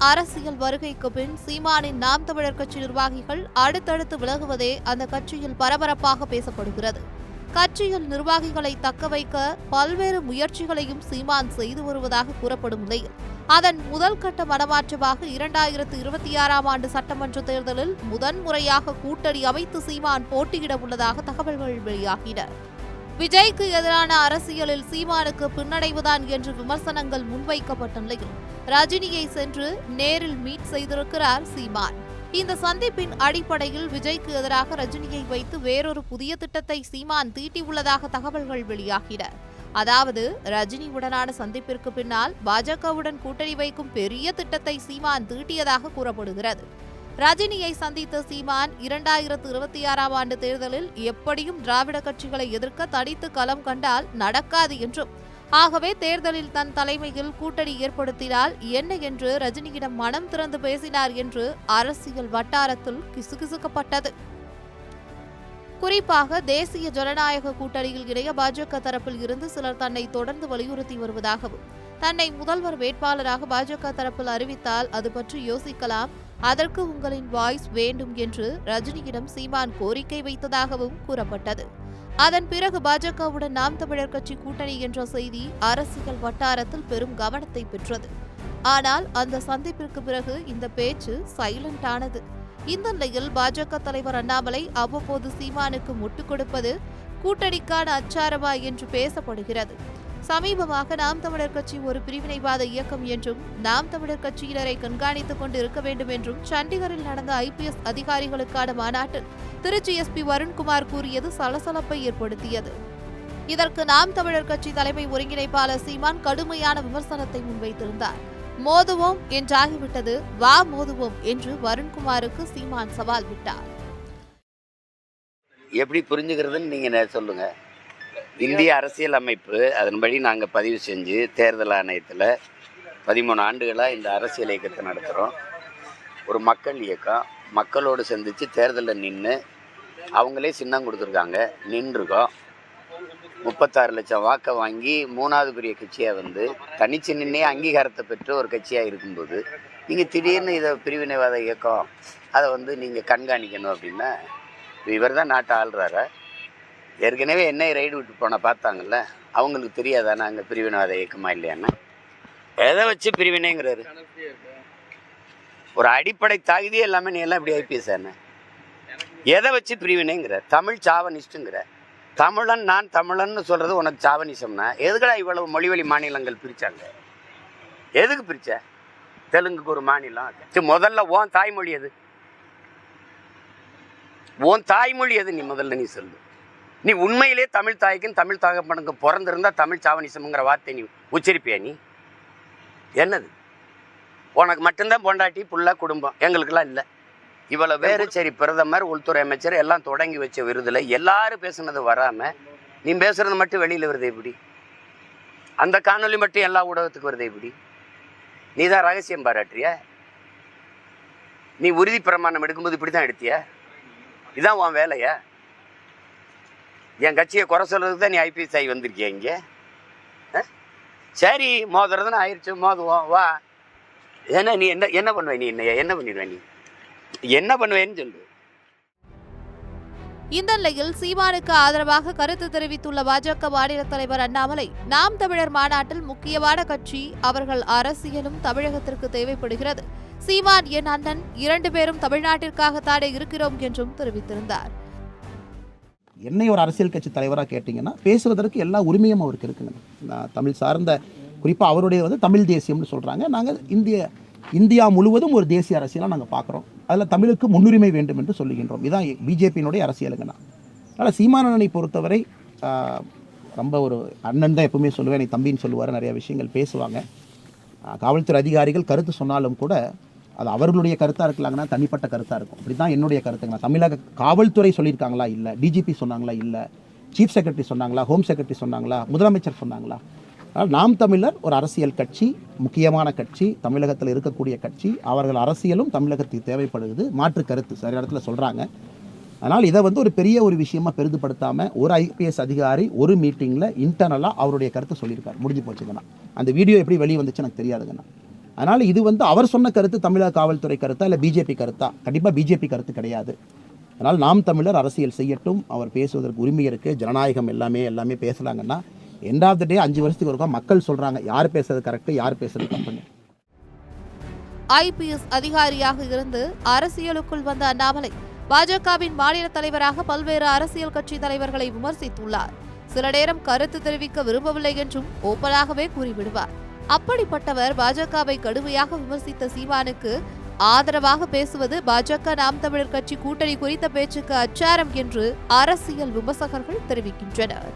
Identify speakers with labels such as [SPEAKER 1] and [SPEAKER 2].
[SPEAKER 1] அரசியல் வருகைக்கு பின் சீமானின் நாம் தமிழர் கட்சி நிர்வாகிகள் அடுத்தடுத்து விலகுவதே அந்த கட்சியில் பரபரப்பாக பேசப்படுகிறது. கட்சியில் நிர்வாகிகளை தக்க வைக்க பல்வேறு முயற்சிகளையும் சீமான் செய்து வருவதாக கூறப்படும் நிலையில் அதன் முதல் கட்ட மனமாற்றமாக 2026ஆம் ஆண்டு சட்டமன்ற தேர்தலில் முதன்முறையாக கூட்டணி அமைத்து சீமான் போட்டியிட உள்ளதாக தகவல்கள் வெளியாகின. விஜய்க்கு எதிரான அரசியலில் சீமானுக்கு பின்னடைவுதான் என்று விமர்சனங்கள் முன்வைக்கப்பட்ட நிலையில் ரஜினியை சென்று நேரில் மீட் செய்திருக்கிறார் சீமான். இந்த சந்திப்பின் அடிப்படையில் விஜய்க்கு எதிராக ரஜினியை வைத்து வேறொரு புதிய திட்டத்தை சீமான் தீட்டியுள்ளதாக தகவல்கள் வெளியாகின. அதாவது ரஜினியுடனான சந்திப்பிற்கு பின்னால் பாஜகவுடன் கூட்டணி வைக்கும் பெரிய திட்டத்தை சீமான் தீட்டியதாக கூறப்படுகிறது. ரஜினியை சந்தித்த சீமான் 2026ஆம் ஆண்டு தேர்தலில் எப்படியும் திராவிட கட்சிகளை எதிர்க்க தனித்து களம் கண்டால் நடக்காது என்றும், ஆகவே தேர்தலில் தன் தலைமையில் கூட்டணி ஏற்படுத்தினால் என்ன என்று ரஜினியிடம் மனம் திறந்து பேசினார் என்று அரசியல் வட்டாரத்தில் கிசுகிசுக்கப்பட்டது. குறிப்பாக தேசிய ஜனநாயக கூட்டணியில் இணைய பாஜக தரப்பில் இருந்து சிலர் தன்னை தொடர்ந்து வலியுறுத்தி வருவதாகவும், தன்னை முதல்வர் வேட்பாளராக பாஜக தரப்பில் அறிவித்தால் அது பற்றி யோசிக்கலாம், அதற்கு உங்களின் வாய்ஸ் வேண்டும் என்று ரஜினியிடம் சீமான் கோரிக்கை வைத்ததாகவும் கூறப்பட்டது. அதன் பிறகு பாஜகவுடன் நாம் தமிழர் கட்சி கூட்டணி என்ற செய்தி அரசியல் வட்டாரத்தில் பெரும் கவனத்தை பெற்றது. ஆனால் அந்த சந்திப்பிற்கு பிறகு இந்த பேச்சு சைலண்ட் ஆனது. இந்த நிலையில் பாஜக தலைவர் அண்ணாமலை அவ்வப்போது சீமானுக்கு முட்டுக் கொடுப்பது கூட்டணிக்கான அச்சாரமா என்று பேசப்படுகிறது. சமீபமாக நாம் தமிழர் கட்சி ஒரு பிரிவினைவாத இயக்கம் என்றும், நாம் தமிழர் கட்சியினரை கண்காணித்துக் கொண்டு இருக்க வேண்டும் என்றும் சண்டிகரில் நடந்த IPS அதிகாரிகளுக்கான மாநாட்டில் திருச்சி SP வருண்குமார் கூறியது சலசலப்பை ஏற்படுத்தியது. இதற்கு நாம் தமிழர் கட்சி தலைமை ஒருங்கிணைப்பாளர் சீமான் கடுமையான விமர்சனத்தை முன்வைத்திருந்தார். மோதுவோம் என்றாகிவிட்டது, வா மோதுவோம் என்று வருண்குமாருக்கு சீமான் சவால் விட்டார்.
[SPEAKER 2] எப்படி புரிஞ்சுக்கிறதுன்னு நீங்க சொல்லுங்க. இந்திய அரசியல் அமைப்பு அதன்படி நாங்கள் பதிவு செஞ்சு தேர்தல் ஆணையத்தில் 13 ஆண்டுகளாக இந்த அரசியல் இயக்கத்தை நடத்துகிறோம். ஒரு மக்கள் இயக்கம், மக்களோடு சந்தித்து தேர்தலில் நின்று அவங்களே சின்னம் கொடுத்துருக்காங்க, நின்றுருக்கோம். 36 லட்சம் வாக்கை வாங்கி 3வது பெரிய கட்சியாக வந்து தனிச்சு நின்னே அங்கீகாரத்தை பெற்று ஒரு கட்சியாக இருக்கும்போது நீங்கள் திடீர்னு இதை பிரிவினைவாத இயக்கம் அதை நீங்கள் கண்காணிக்கணும் அப்படின்னா, இவர் தான் நாட்டை ஆள்றாரா? ஏற்கனவே என்னை ரைடு விட்டு போனால் பார்த்தாங்கல்ல, அவங்களுக்கு தெரியாதானே அங்கே பிரிவினைவாத இயக்கமா இல்லையான்னு? எதை வச்சு பிரிவினைங்கிறாரு? ஒரு அடிப்படை தகுதியே எல்லாமே நீ எல்லாம் இப்படி IPS என்ன? எதை வச்சு பிரிவினைங்கிற? தமிழ் சாவனிஸ்ட்டுங்கிற. தமிழன் நான் தமிழன்னு சொல்கிறது உனக்கு சாவனிசம்னா எதுக்கடா இவ்வளவு மொழிவழி மாநிலங்கள் பிரித்தாங்க? எதுக்கு பிரித்த? தெலுங்குக்கு ஒரு மாநிலம். முதல்ல உன் தாய்மொழி எது? உன் தாய்மொழி எது? நீ சொல்லு. நீ உண்மையிலே தமிழ் தாய்க்கும் தமிழ் தகப்பனுக்கு பிறந்திருந்தா தமிழ் சாவனிசம்ங்கிற வார்த்தை நீ உச்சரிப்பியா? நீ என்னது? உனக்கு மட்டும்தான் பொண்டாட்டி புள்ள குடும்பம், எங்களுக்கெல்லாம் இல்லை. இவ்வளோ பேர் சரி, பிரதமர் உள்துறை அமைச்சர் எல்லாம் தொடங்கி வச்ச விருதில் எல்லாரும் பேசுனது வராமல் நீ பேசுறது மட்டும் வெளியில் வருது எப்படி? அந்த காணொலி மட்டும் எல்லா ஊடகத்துக்கு வருது எப்படி? நீ தான் ரகசியம் பாராட்டுறிய? நீ உறுதி பிரமாணம் எடுக்கும்போது இப்படி தான் எடுத்திய? இதான் உன் வேலையா? என் கட்சியை குறை சொல்றதுக்கு தான் நீ IPS ஆகி வந்திருக்கிய இங்கே? சரி, மோதுறதுன்னு ஆயிடுச்சு, மோதுவோம் வா. ஏன்னா நீ என்ன பண்ணுவ? நீ என்ன பண்ணிடுவ? நீ என்ன பண்ணுவேன்னு சொல்லு.
[SPEAKER 1] இந்த நிலையில் சீமானுக்கு ஆதரவாக கருத்து தெரிவித்துள்ள பாஜக மாநில தலைவர் அண்ணாமலை, நாம் தமிழர் மாநாட்டில் முக்கியமான கட்சி, அவர்கள் அரசியலும் தமிழகத்திற்கு தேவைப்படுகிறது. சீமான் என் அண்ணன், 2 பேரும் தமிழ்நாட்டிற்காகத்தானே இருக்கிறோம் என்றும் தெரிவித்திருந்தார்.
[SPEAKER 3] என்னை ஒரு அரசியல் கட்சி தலைவராக கேட்டிங்கன்னா பேசுவதற்கு எல்லா உரிமையும் அவருக்கு இருக்குங்க. நான் தமிழ் சார்ந்த, குறிப்பாக அவருடைய தமிழ் தேசியம்னு சொல்கிறாங்க. நாங்கள் இந்தியா முழுவதும் ஒரு தேசிய அரசியலாக நாங்கள் பார்க்குறோம். அதில் தமிழுக்கு முன்னுரிமை வேண்டும் என்று சொல்லுகின்றோம். இதுதான் பிஜேபியினுடைய அரசியலுங்கண்ணா. அதனால் சீமானனை பொறுத்தவரை ரொம்ப ஒரு அண்ணன் தான் எப்பவுமே சொல்லுவேன், எனக்கு தம்பின்னு சொல்லுவார். நிறைய விஷயங்கள் பேசுவாங்க. காவல்துறை அதிகாரிகள் கருத்து சொன்னாலும் கூட அது அவர்களுடைய கருத்தாக இருக்கலாங்கன்னா தனிப்பட்ட கருத்தாக இருக்கும். அப்படி தான் என்னுடைய கருத்துங்கண்ணா. தமிழக காவல்துறை சொல்லியிருக்காங்களா இல்லை, டிஜிபி சொன்னாங்களா இல்லை, சீஃப் செக்ரட்டரி சொன்னாங்களா, ஹோம் செக்ரட்டரி சொன்னாங்களா, முதலமைச்சர் சொன்னாங்களா? ஆனால் நாம் தமிழர் ஒரு அரசியல் கட்சி, முக்கியமான கட்சி, தமிழகத்தில் இருக்கக்கூடிய கட்சி. அவர்கள் அரசியலும் தமிழகத்துக்கு தேவைப்படுகிறது, மாற்று கருத்து சரி இடத்துல சொல்கிறாங்க. அதனால் இதை ஒரு பெரிய ஒரு விஷயமாக பெரிதுபடுத்தாமல் ஒரு IPS அதிகாரி ஒரு மீட்டிங்கில் இன்டர்னலாக அவருடைய கருத்தை சொல்லியிருக்காரு. முடிஞ்சு போச்சுங்கண்ணா. அந்த வீடியோ எப்படி வெளியே வந்துச்சு எனக்கு தெரியாதுங்கண்ணா. அதனால் இது வந்து அவர் சொன்ன கருத்து தமிழக காவல்துறை கருத்தா இல்லை பிஜேபி கருத்தா? கண்டிப்பாக பிஜேபி கருத்து கிடையாது. அதனால் நாம் தமிழர் அரசியல் செய்யட்டும், அவர் பேசுவதற்கு உரிமை இருக்குது, ஜனநாயகம் எல்லாமே பேசலாங்கன்னா எண்ட் ஆஃப் த டே 5 வருஷத்துக்கு ஒருக்கா மக்கள் சொல்கிறாங்க யார் பேசுறது கரெக்டு, யார் பேசுறது தப்புன்னு.
[SPEAKER 1] ஐபிஎஸ் அதிகாரியாக இருந்து அரசியலுக்குள் வந்த அண்ணாமலை பாஜகவின் மாநில தலைவராக பல்வேறு அரசியல் கட்சி தலைவர்களை விமர்சித்துள்ளார். சில நேரம் கருத்து தெரிவிக்க விரும்பவில்லை என்றும் ஓப்பனாகவே கூறிவிடுவார். அப்படிப்பட்டவர் பாஜகவை கடுமையாக விமர்சித்த சீமானுக்கு ஆதரவாக பேசுவது பாஜக நாம் தமிழர் கட்சி கூட்டணி குறித்த பேச்சுக்கு அச்சாரம் என்று அரசியல் விமர்சகர்கள் தெரிவிக்கின்றனர்.